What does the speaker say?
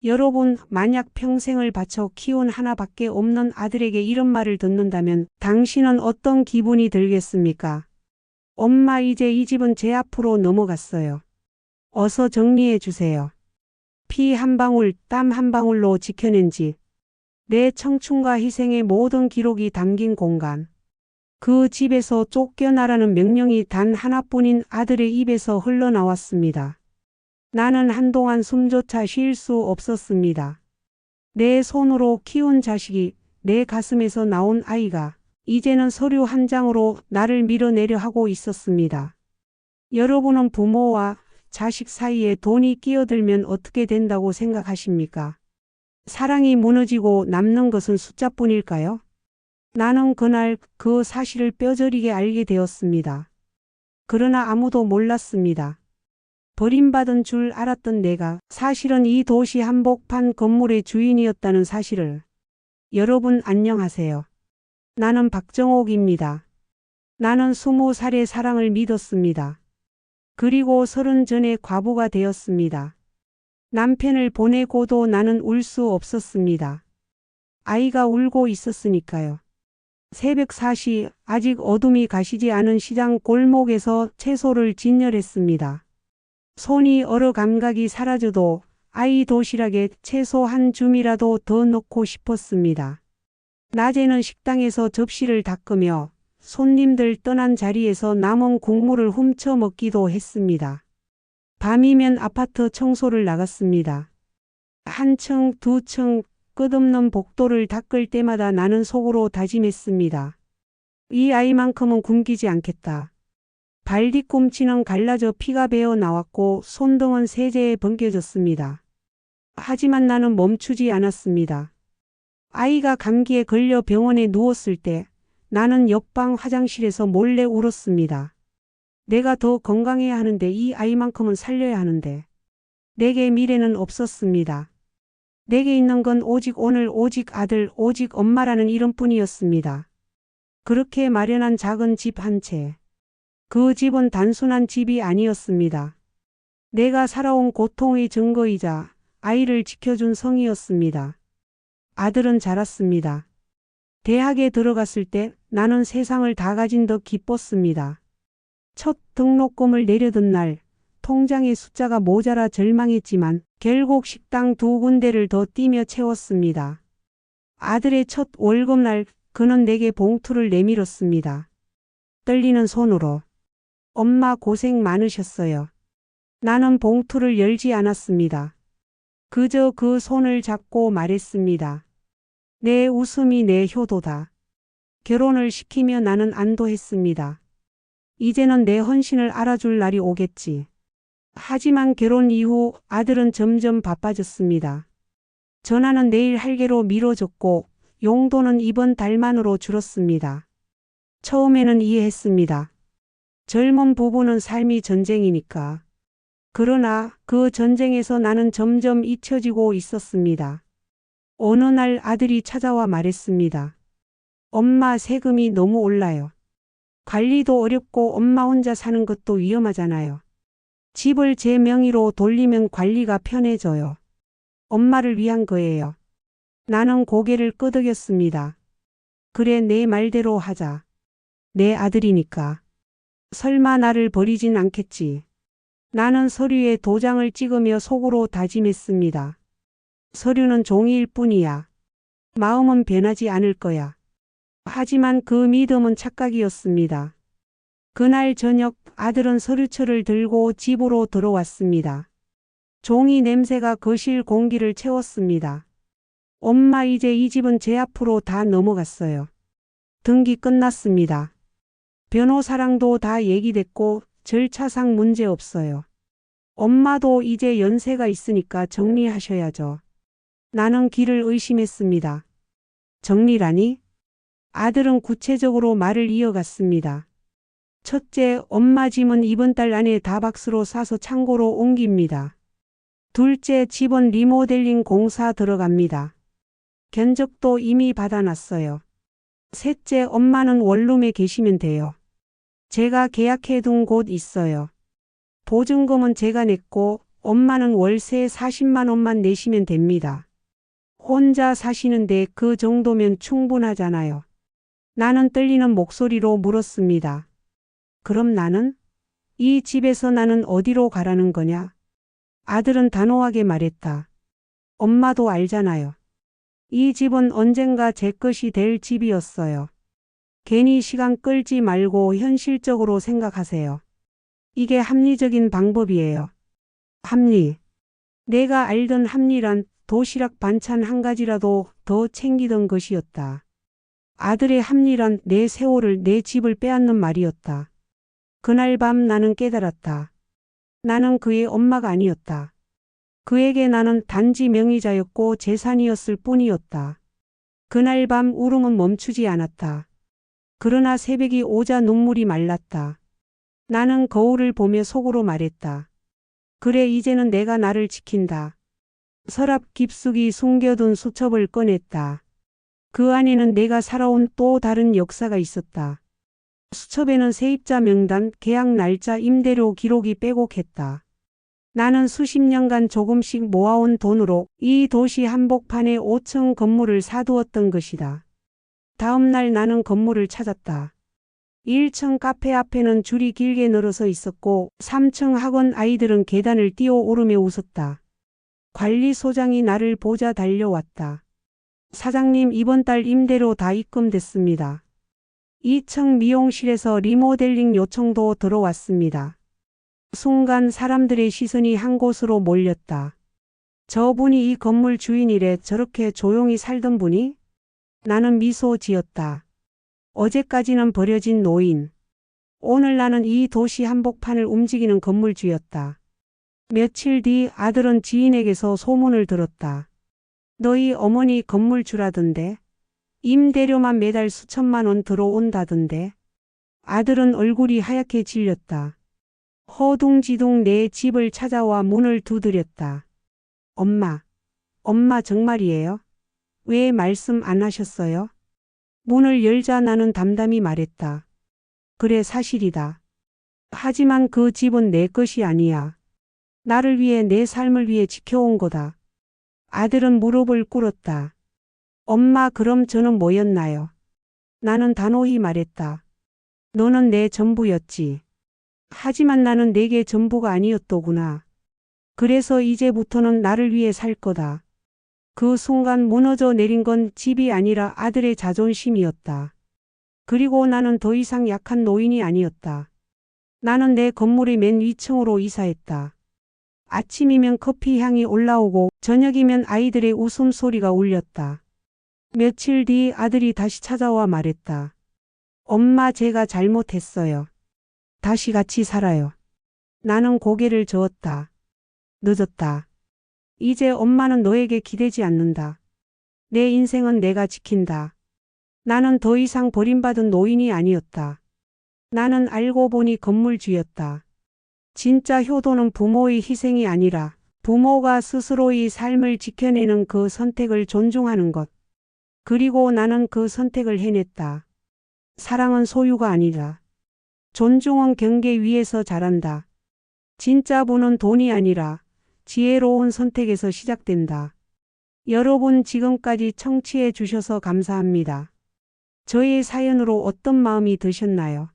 여러분, 만약 평생을 바쳐 키운 하나밖에 없는 아들에게 이런 말을 듣는다면 당신은 어떤 기분이 들겠습니까? 엄마, 이제 이 집은 제 앞으로 넘어갔어요. 어서 정리해 주세요. 피 한 방울, 땀 한 방울로 지켜낸 집. 내 청춘과 희생의 모든 기록이 담긴 공간. 그 집에서 쫓겨나라는 명령이 단 하나뿐인 아들의 입에서 흘러나왔습니다. 나는 한동안 숨조차 쉴 수 없었습니다. 내 손으로 키운 자식이, 내 가슴에서 나온 아이가 이제는 서류 한 장으로 나를 밀어내려 하고 있었습니다. 여러분은 부모와 자식 사이에 돈이 끼어들면 어떻게 된다고 생각하십니까? 사랑이 무너지고 남는 것은 숫자뿐일까요? 나는 그날 그 사실을 뼈저리게 알게 되었습니다. 그러나 아무도 몰랐습니다. 버림받은 줄 알았던 내가 사실은 이 도시 한복판 건물의 주인이었다는 사실을. 여러분 안녕하세요. 나는 박정옥입니다. 나는 20살의 사랑을 믿었습니다. 그리고 30 전에 과부가 되었습니다. 남편을 보내고도 나는 울 수 없었습니다. 아이가 울고 있었으니까요. 새벽 4시, 아직 어둠이 가시지 않은 시장 골목에서 채소를 진열했습니다. 손이 얼어 감각이 사라져도 아이 도시락에 채소 한 줌이라도 더 넣고 싶었습니다. 낮에는 식당에서 접시를 닦으며 손님들 떠난 자리에서 남은 국물을 훔쳐 먹기도 했습니다. 밤이면 아파트 청소를 나갔습니다. 한 층, 두 층, 끝없는 복도를 닦을 때마다 나는 속으로 다짐했습니다. 이 아이만큼은 굶기지 않겠다. 발 뒤꿈치는 갈라져 피가 배어 나왔고 손등은 세제에 벗겨졌습니다. 하지만 나는 멈추지 않았습니다. 아이가 감기에 걸려 병원에 누웠을 때 나는 옆방 화장실에서 몰래 울었습니다. 내가 더 건강해야 하는데, 이 아이만큼은 살려야 하는데. 내게 미래는 없었습니다. 내게 있는 건 오직 오늘, 오직 아들, 오직 엄마라는 이름뿐이었습니다. 그렇게 마련한 작은 집 한 채. 그 집은 단순한 집이 아니었습니다. 내가 살아온 고통의 증거이자 아이를 지켜준 성이었습니다. 아들은 자랐습니다. 대학에 들어갔을 때 나는 세상을 다 가진 듯 기뻤습니다. 첫 등록금을 내려던 날, 통장의 숫자가 모자라 절망했지만 결국 식당 2군데를 더 뛰며 채웠습니다. 아들의 첫 월급날 그는 내게 봉투를 내밀었습니다. 떨리는 손으로. 엄마 고생 많으셨어요. 나는 봉투를 열지 않았습니다. 그저 그 손을 잡고 말했습니다. 내 웃음이 내 효도다. 결혼을 시키며 나는 안도했습니다. 이제는 내 헌신을 알아줄 날이 오겠지. 하지만 결혼 이후 아들은 점점 바빠졌습니다. 전화는 내일 할게로 미뤄졌고 용돈은 이번 달만으로 줄었습니다. 처음에는 이해했습니다. 젊은 부부는 삶이 전쟁이니까. 그러나 그 전쟁에서 나는 점점 잊혀지고 있었습니다. 어느 날 아들이 찾아와 말했습니다. 엄마, 세금이 너무 올라요. 관리도 어렵고 엄마 혼자 사는 것도 위험하잖아요. 집을 제 명의로 돌리면 관리가 편해져요. 엄마를 위한 거예요. 나는 고개를 끄덕였습니다. 그래, 내 말대로 하자. 내 아들이니까. 설마 나를 버리진 않겠지. 나는 서류에 도장을 찍으며 속으로 다짐했습니다. 서류는 종이일 뿐이야. 마음은 변하지 않을 거야. 하지만 그 믿음은 착각이었습니다. 그날 저녁 아들은 서류철을 들고 집으로 들어왔습니다. 종이 냄새가 거실 공기를 채웠습니다. 엄마, 이제 이 집은 제 앞으로 다 넘어갔어요. 등기 끝났습니다. 변호사랑도 다 얘기됐고 절차상 문제 없어요. 엄마도 이제 연세가 있으니까 정리하셔야죠. 나는 귀를 의심했습니다. 정리라니? 아들은 구체적으로 말을 이어갔습니다. 첫째, 엄마 짐은 이번 달 안에 다 박스로 싸서 창고로 옮깁니다. 둘째, 집은 리모델링 공사 들어갑니다. 견적도 이미 받아놨어요. 셋째, 엄마는 원룸에 계시면 돼요. 제가 계약해둔 곳 있어요. 보증금은 제가 냈고 엄마는 월세 40만 원만 내시면 됩니다. 혼자 사시는데 그 정도면 충분하잖아요. 나는 떨리는 목소리로 물었습니다. 그럼 나는? 이 집에서 나는 어디로 가라는 거냐? 아들은 단호하게 말했다. 엄마도 알잖아요. 이 집은 언젠가 제 것이 될 집이었어요. 괜히 시간 끌지 말고 현실적으로 생각하세요. 이게 합리적인 방법이에요. 합리. 내가 알던 합리란 도시락 반찬 한 가지라도 더 챙기던 것이었다. 아들의 합리란 내 세월을 내 집을 빼앗는 말이었다. 그날 밤 나는 깨달았다. 나는 그의 엄마가 아니었다. 그에게 나는 단지 명의자였고 재산이었을 뿐이었다. 그날 밤 울음은 멈추지 않았다. 그러나 새벽이 오자 눈물이 말랐다. 나는 거울을 보며 속으로 말했다. 그래, 이제는 내가 나를 지킨다. 서랍 깊숙이 숨겨둔 수첩을 꺼냈다. 그 안에는 내가 살아온 또 다른 역사가 있었다. 수첩에는 세입자 명단, 계약 날짜, 임대료 기록이 빼곡했다. 나는 수십 년간 조금씩 모아온 돈으로 이 도시 한복판에 5층 건물을 사두었던 것이다. 다음 날 나는 건물을 찾았다. 1층 카페 앞에는 줄이 길게 늘어서 있었고 3층 학원 아이들은 계단을 뛰어오르며 웃었다. 관리소장이 나를 보자 달려왔다. 사장님, 이번 달 임대료 다 입금됐습니다. 2층 미용실에서 리모델링 요청도 들어왔습니다. 순간 사람들의 시선이 한 곳으로 몰렸다. 저분이 이 건물 주인이래. 저렇게 조용히 살던 분이? 나는 미소 지었다. 어제까지는 버려진 노인. 오늘 나는 이 도시 한복판을 움직이는 건물주였다. 며칠 뒤 아들은 지인에게서 소문을 들었다. 너희 어머니 건물주라던데? 임대료만 매달 수천만 원 들어온다던데? 아들은 얼굴이 하얗게 질렸다. 허둥지둥 내 집을 찾아와 문을 두드렸다. 엄마 정말이에요? 왜 말씀 안 하셨어요? 문을 열자 나는 담담히 말했다. 그래, 사실이다. 하지만 그 집은 내 것이 아니야. 나를 위해, 내 삶을 위해 지켜온 거다. 아들은 무릎을 꿇었다. 엄마, 그럼 저는 뭐였나요? 나는 단호히 말했다. 너는 내 전부였지. 하지만 나는 내게 전부가 아니었더구나. 그래서 이제부터는 나를 위해 살 거다. 그 순간 무너져 내린 건 집이 아니라 아들의 자존심이었다. 그리고 나는 더 이상 약한 노인이 아니었다. 나는 내 건물의 맨 위층으로 이사했다. 아침이면 커피 향이 올라오고 저녁이면 아이들의 웃음소리가 울렸다. 며칠 뒤 아들이 다시 찾아와 말했다. 엄마, 제가 잘못했어요. 다시 같이 살아요. 나는 고개를 저었다. 늦었다. 이제 엄마는 너에게 기대지 않는다. 내 인생은 내가 지킨다. 나는 더 이상 버림받은 노인이 아니었다. 나는 알고 보니 건물주였다. 진짜 효도는 부모의 희생이 아니라 부모가 스스로의 삶을 지켜내는 그 선택을 존중하는 것. 그리고 나는 그 선택을 해냈다. 사랑은 소유가 아니라 존중은 경계 위에서 자란다. 진짜 부는 돈이 아니라 지혜로운 선택에서 시작된다. 여러분, 지금까지 청취해 주셔서 감사합니다. 저의 사연으로 어떤 마음이 드셨나요?